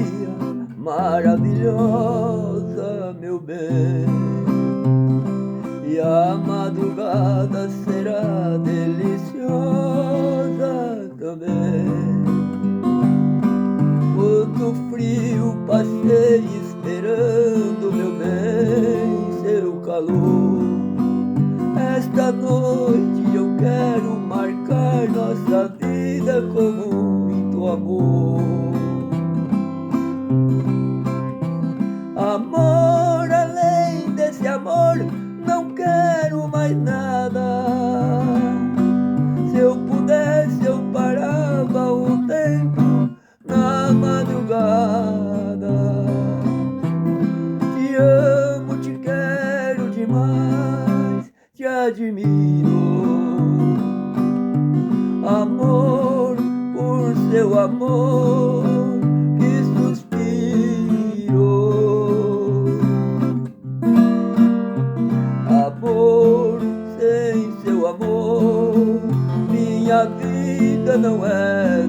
dia maravilhosa, meu bem, e a madrugada será deliciosa também. Muito frio passei esperando, meu bem, seu calor. Esta noite eu quero marcar nossa vida com muito amor. Amor, além desse amor, não quero mais nada. Se eu pudesse, eu parava o tempo na madrugada. Te amo, te quero demais, te admiro. Amor, por seu amor que suspiro. Amor, sem seu amor minha vida não é